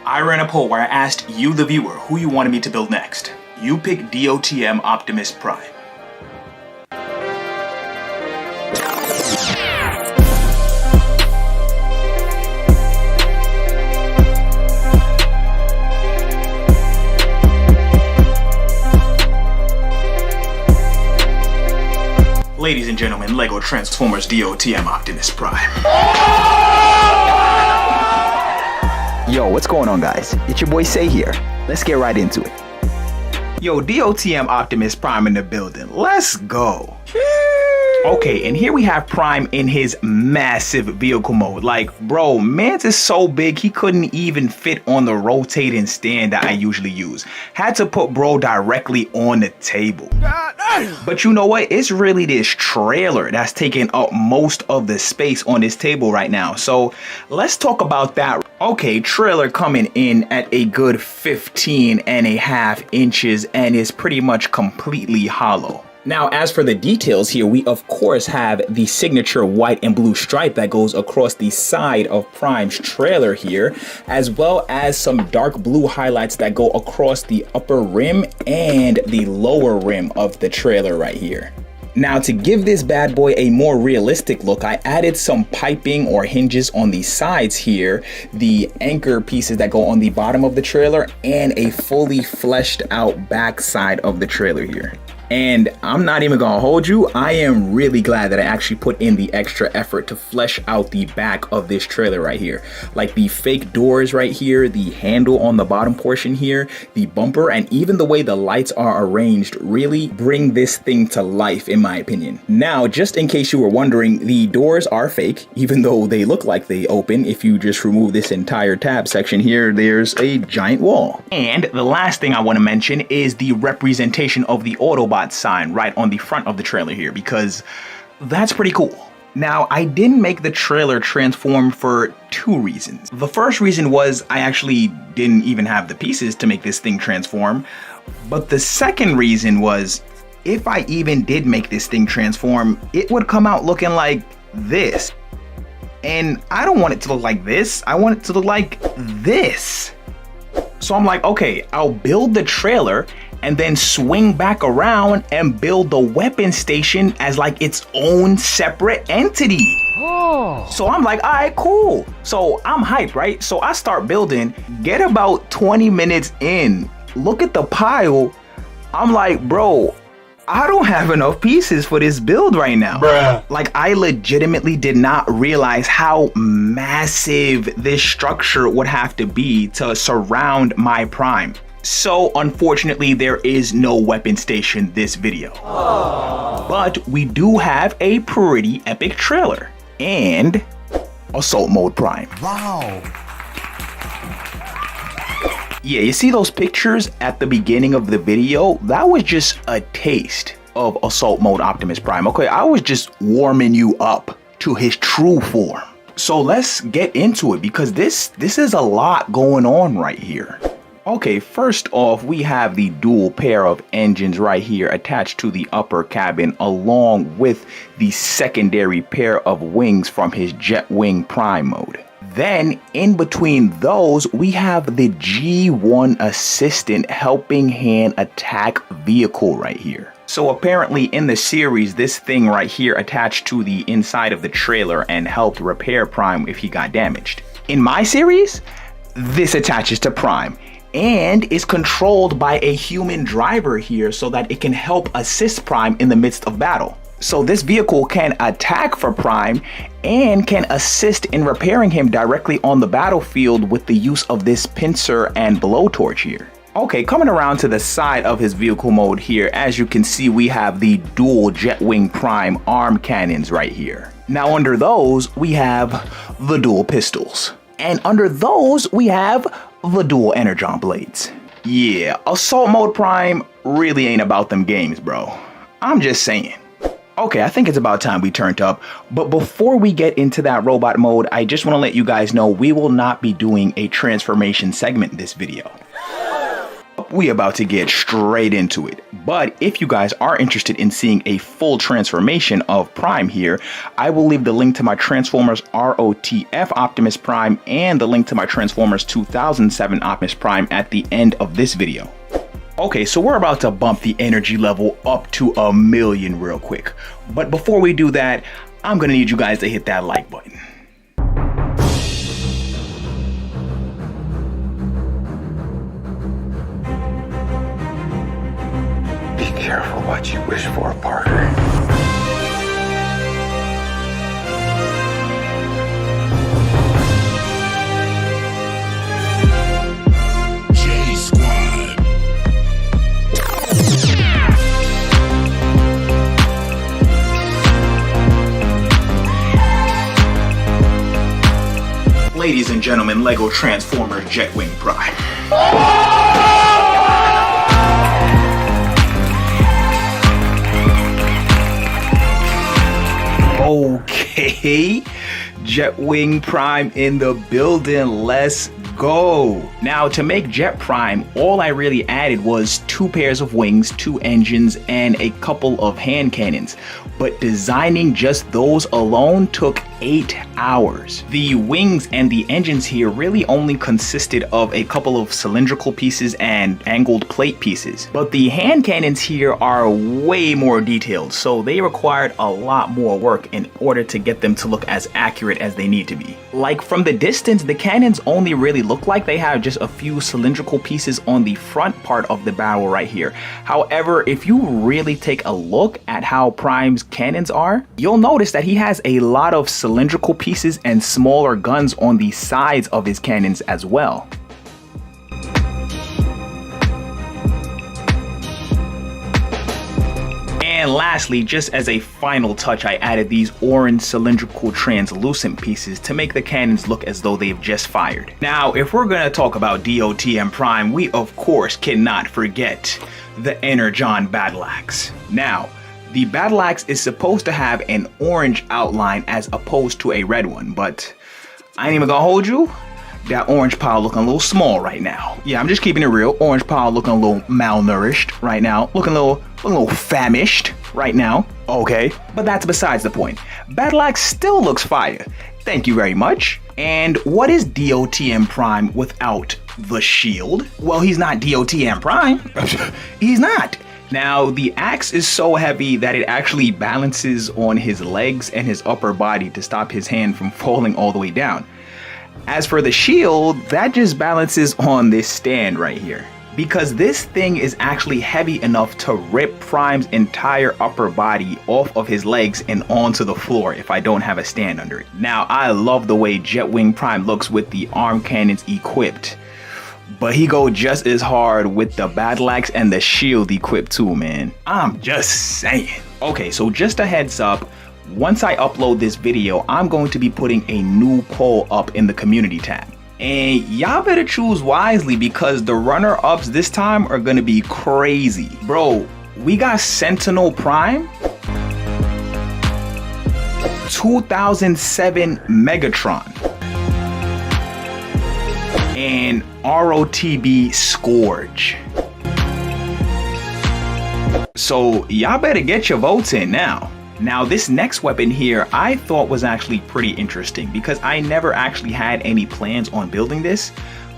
I ran a poll where I asked you, the viewer, who you wanted me to build next. You picked D.O.T.M Optimus Prime. Ladies and gentlemen, Lego Transformers D.O.T.M Optimus Prime. Yo, what's going on, guys? It's your boy Say here. Let's get right into it. Yo, D.O.T.M Optimus Prime in the building. Let's go. Okay, and here we have Prime in his massive vehicle mode. Like, bro, man's is so big he couldn't even fit on the rotating stand that I usually use. Had to put bro directly on the table. But you know what? It's really this trailer that's taking up most of the space on this table right now. So let's talk about that. Okay, trailer coming in at a good 15.5 inches and is pretty much completely hollow. Now, as for the details here, we of course have the signature white and blue stripe that goes across the side of Prime's trailer here, as well as some dark blue highlights that go across the upper rim and the lower rim of the trailer right here. Now, to give this bad boy a more realistic look, I added some piping or hinges on the sides here, the anchor pieces that go on the bottom of the trailer, and a fully fleshed out back side of the trailer here. And I'm not even gonna hold you, I am really glad that I actually put in the extra effort to flesh out the back of this trailer right here. Like the fake doors right here, the handle on the bottom portion here, the bumper, and even the way the lights are arranged really bring this thing to life, in my opinion. Now, just in case you were wondering, the doors are fake, even though they look like they open. If you just remove this entire tab section here, there's a giant wall. And the last thing I want to mention is the representation of the Autobot sign right on the front of the trailer here, because that's pretty cool. Now, I didn't make the trailer transform for two reasons. The first reason was I actually didn't even have the pieces to make this thing transform. But the second reason was if I even did make this thing transform, it would come out looking like this. And I don't want it to look like this. I want it to look like this. So I'm like, okay, I'll build the trailer and then swing back around and build the weapon station as like its own separate entity. Oh. So I'm like, all right, cool. So I'm hyped, right? So I start building, get about 20 minutes in, look at the pile. I'm like, bro, I don't have enough pieces for this build right now. Bruh. Like, I legitimately did not realize how massive this structure would have to be to surround my Prime. So unfortunately, there is no weapon station this video. Aww. But we do have a pretty epic trailer and Assault Mode Prime. Wow. Yeah, you see those pictures at the beginning of the video? That was just a taste of Assault Mode Optimus Prime. Okay, I was just warming you up to his true form. So let's get into it, because this is a lot going on right here. Okay, first off, we have the dual pair of engines right here attached to the upper cabin, along with the secondary pair of wings from his Jet Wing Prime mode. Then, in between those, we have the G1 Assistant Helping Hand Attack Vehicle right here. So apparently in the series, this thing right here attached to the inside of the trailer and helped repair Prime if he got damaged. In my series, this attaches to Prime and is controlled by a human driver here so that it can help assist Prime in the midst of battle. So this vehicle can attack for Prime and can assist in repairing him directly on the battlefield with the use of this pincer and blowtorch here. Okay, coming around to the side of his vehicle mode here, as you can see, we have the dual Jet Wing Prime arm cannons right here. Now under those, we have the dual pistols. And under those, we have the dual energon blades. Yeah, Assault Mode Prime really ain't about them games, bro. I'm just saying. Okay, I think it's about time we turned up, but before we get into that robot mode, I just want to let you guys know we will not be doing a transformation segment in this video. up, we about to get straight into it. But if you guys are interested in seeing a full transformation of Prime here, I will leave the link to my Transformers ROTF Optimus Prime and the link to my Transformers 2007 Optimus Prime at the end of this video. Okay, so we're about to bump the energy level up to 1,000,000 real quick. But before we do that, I'm gonna need you guys to hit that like button. Be careful what you wish for, Parker. Ladies and gentlemen, Lego Transformers Jetwing Prime. Okay, Jetwing Prime in the building, let's go. Now to make Jet Prime, all I really added was 2 pairs of wings, 2 engines, and a couple of hand cannons. But designing just those alone took 8 hours. The wings and the engines here really only consisted of a couple of cylindrical pieces and angled plate pieces. But the hand cannons here are way more detailed, so they required a lot more work in order to get them to look as accurate as they need to be. Like from the distance, the cannons only really look like they have just a few cylindrical pieces on the front part of the barrel right here. However, if you really take a look at how Prime's cannons are, you'll notice that he has a lot of cylindrical pieces and smaller guns on the sides of his cannons as well. And lastly, just as a final touch, I added these orange cylindrical translucent pieces to make the cannons look as though they've just fired. Now, if we're gonna talk about D.O.T.M Prime, we of course cannot forget the Energon Battle Axe. Now, the Battle Axe is supposed to have an orange outline as opposed to a red one, but I ain't even gonna hold you. That orange pile looking a little small right now. Yeah, I'm just keeping it real. Orange pile looking a little malnourished right now. Looking a little famished right now. Okay, but that's besides the point. Battle Axe still looks fire. Thank you very much. And what is D.O.T.M Prime without the shield? Well, he's not D.O.T.M Prime. He's not. Now, the axe is so heavy that it actually balances on his legs and his upper body to stop his hand from falling all the way down. As for the shield, that just balances on this stand right here. Because this thing is actually heavy enough to rip Prime's entire upper body off of his legs and onto the floor if I don't have a stand under it. Now, I love the way Jetwing Prime looks with the arm cannons equipped. But he go just as hard with the battle axe and the shield equipped too, man. I'm just saying. Okay, so just a heads up. Once I upload this video, I'm going to be putting a new poll up in the community tab. And y'all better choose wisely because the runner-ups this time are gonna be crazy. Bro, we got Sentinel Prime, 2007 Megatron, and ROTB Scourge. So y'all better get your votes in now. Now this next weapon here I thought was actually pretty interesting because I never actually had any plans on building this,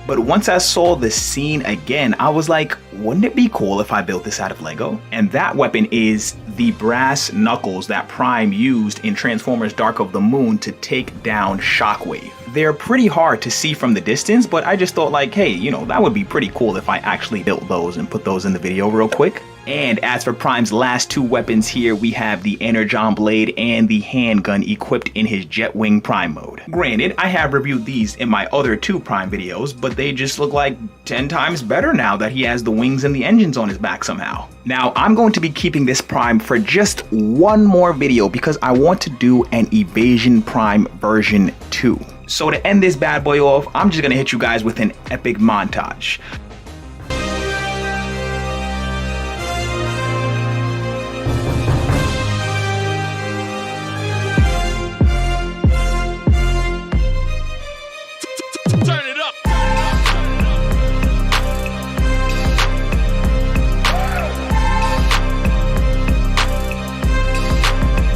but once I saw the scene again, I was like, wouldn't it be cool if I built this out of Lego? And that weapon is the brass knuckles that Prime used in Transformers Dark of the Moon to take down Shockwave. They're pretty hard to see from the distance, but I just thought like, hey, you know, that would be pretty cool if I actually built those and put those in the video real quick. And as for Prime's last 2 weapons here, we have the Energon Blade and the handgun equipped in his Jetwing Prime mode. Granted, I have reviewed these in my other 2 Prime videos, but they just look like 10 times better now that he has the wings and the engines on his back somehow. Now, I'm going to be keeping this Prime for just one more video because I want to do an Evasion Prime version 2. So to end this bad boy off, I'm just gonna hit you guys with an epic montage.